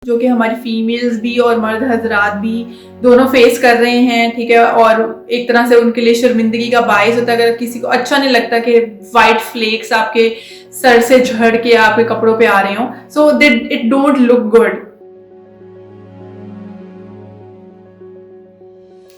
जो कि हमारी फीमेल्स भी और मर्द हजरात भी दोनों फेस कर रहे हैं, ठीक है। और एक तरह से उनके लिए शर्मिंदगी का बायस होता है अगर किसी को अच्छा नहीं लगता कि वाइट फ्लेक्स आपके सर से झड़ के आपके कपड़ों पे आ रहे हो, so it don't look good.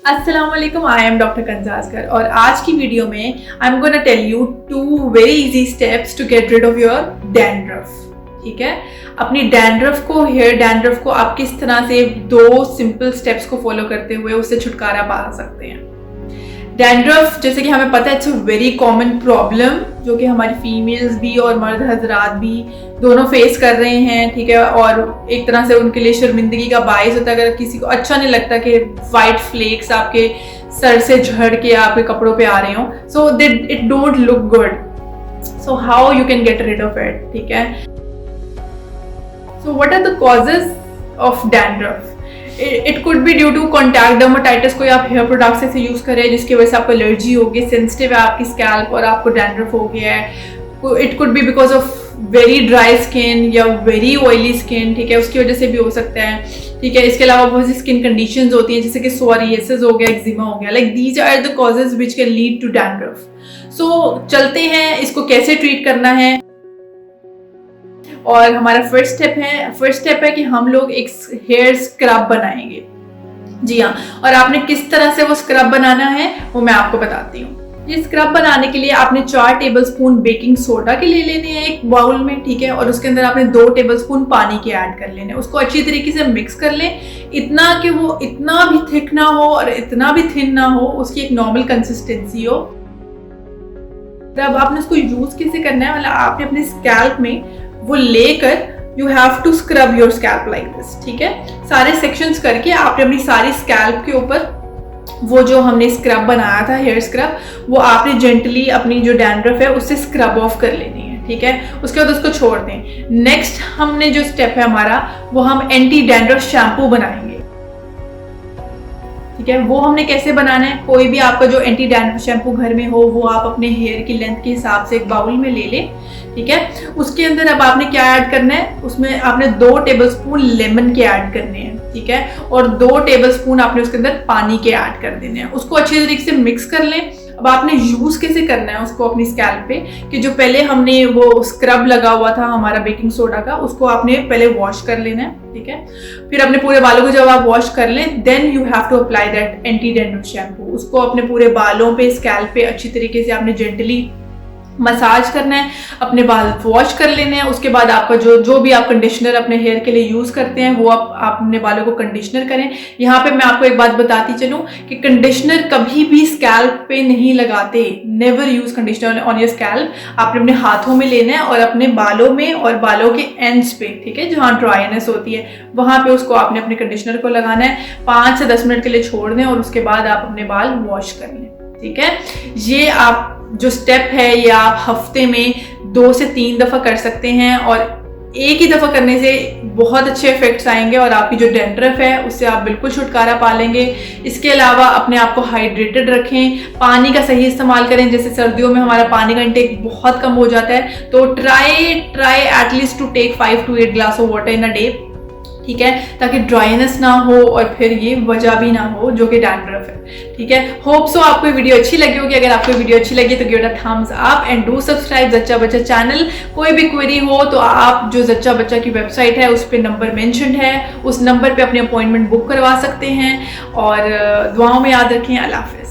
अस्सलामुअलैकुम, आई एम डॉक्टर कंजाजकर और आज की वीडियो में I am gonna tell you 2 very easy steps to get rid of your dandruff. ठीक है, अपनी डैंड्रफ को, हेयर डैंड्रफ को आप किस तरह से 2 सिंपल स्टेप्स को फॉलो करते हुए उससे छुटकारा पा सकते हैं। डैंड्रफ, जैसे कि हमें पता है, it's a very common problem जो कि हमारी फीमेल्स भी और मर्द हजरात भी दोनों फेस कर रहे हैं, ठीक है। और एक तरह से उनके लिए शर्मिंदगी का बायस होता है अगर किसी को अच्छा नहीं लगता कि वाइट फ्लेक्स आपके सर से झड़ के आपके कपड़ों पे आ रहे हो, so it don't look good. So how you can get rid of it, ठीक है। So what are the causes of dandruff? It could be due to contact dermatitis, कोई आप हेयर प्रोडक्ट से यूज करें जिसकी वजह से आपको एलर्जी होगी, सेंसिटिव है आपकी स्कैल्प और आपको डैंड्रफ हो गया है। It could B because of very dry skin या वेरी ऑयली स्किन, ठीक है, उसकी वजह से भी हो सकता है, ठीक है। इसके अलावा बहुत सी स्किन कंडीशंस होती हैं जैसे कि सोरियासिस हो गया, एक्जिमा हो गया, like these are the causes which can lead to dandruff. So चलते हैं इसको कैसे ट्रीट करना है। और हमारा फर्स्ट स्टेप है कि हम लोग एक हेयर स्क्रब बनाएंगे। जी हाँ, और आपने किस तरह से वो स्क्रब बनाना है वो मैं आपको बताती हूँ। ये स्क्रब बनाने के लिए आपने 4 टेबलस्पून बेकिंग सोडा के ले लेने हैं एक बाउल में, ठीक है। और उसके अंदर आपने 2 टेबलस्पून पानी के ऐड कर लेने हैं। उसको अच्छी तरीके से मिक्स कर लें, इतना कि वो इतना भी थिक ना हो और इतना भी थिन ना हो, उसकी एक नॉर्मल कंसिस्टेंसी हो। तब आपने उसको यूज कैसे करना है, मतलब आपने अपने स्कैल्प में वो लेकर you have to scrub your scalp like this, ठीक है। सारे सेक्शंस करके आपने अपनी सारी स्कैल्प के ऊपर वो जो हमने स्क्रब बनाया था, हेयर स्क्रब, वो आपने जेंटली अपनी जो डैंड्रफ है उससे स्क्रब ऑफ कर लेनी है, ठीक है। उसके बाद उसको छोड़ दें। नेक्स्ट हमने जो स्टेप है हमारा, वो हम एंटी डैंड्रफ शैम्पू बनाएंगे, ठीक है। वो हमने कैसे बनाना है, कोई भी आपका जो एंटी डैंड्रफ शैम्पू घर में हो वो आप अपने हेयर की लेंथ के हिसाब से एक बाउल में ले लें, ठीक है। उसके अंदर अब आपने क्या ऐड करना है, उसमें आपने 2 टेबलस्पून लेमन के ऐड करने हैं, ठीक है। और 2 टेबलस्पून आपने उसके अंदर पानी के ऐड कर देने हैं। उसको अच्छे तरीके से मिक्स कर लें। अब आपने यूज कैसे करना है उसको अपनी स्कैल्प पे, कि जो पहले हमने वो स्क्रब लगा हुआ था हमारा बेकिंग सोडा का, उसको आपने पहले वॉश कर लेना है, ठीक है। फिर अपने पूरे बालों को जब आप वॉश कर लें, then you have to apply that anti dandruff shampoo. उसको अपने पूरे बालों पे, स्कैल्प पे अच्छी तरीके से आपने जेंटली मसाज करना है, अपने बाल वॉश कर लेने हैं। उसके बाद आपका जो भी आप कंडीशनर अपने हेयर के लिए यूज करते हैं वो आप अपने बालों को कंडीशनर करें। यहाँ पे मैं आपको एक बात बताती चलूं कि कंडीशनर कभी भी स्कैल्प पे नहीं लगाते। Never use conditioner on your scalp. आपने अपने हाथों में लेना है और अपने बालों में और बालों के एंड्स पे, ठीक है, जहाँ ड्राइनेस होती है वहां पे उसको आपने अपने कंडीशनर को लगाना है। 5 से 10 मिनट के लिए छोड़ दें और उसके बाद आप अपने बाल वॉश कर लें, ठीक है। ये आप जो स्टेप है ये आप हफ्ते में 2 से 3 दफा कर सकते हैं और एक ही दफा करने से बहुत अच्छे इफेक्ट्स आएंगे और आपकी जो डैंड्रफ है उससे आप बिल्कुल छुटकारा पा लेंगे। इसके अलावा अपने आप को हाइड्रेटेड रखें, पानी का सही इस्तेमाल करें। जैसे सर्दियों में हमारा पानी का इंटेक बहुत कम हो जाता है, तो try at least to take 5 to 8 glass of water in a day, ठीक है, ताकि ड्राइनेस ना हो और फिर ये वजह भी ना हो जो कि डैंड्रफ है, ठीक है। होप सो आपको वीडियो अच्छी लगी होगी। अगर आपको वीडियो अच्छी लगी तो give it a thumbs up and do subscribe जच्चा बच्चा चैनल। कोई भी क्वेरी हो तो आप जो जच्चा बच्चा की वेबसाइट है उस पर नंबर मेंशन्ड है, उस नंबर पे अपनी अपॉइंटमेंट बुक करवा सकते हैं। और दुआओं में याद रखें। अल्लाह हाफिज़।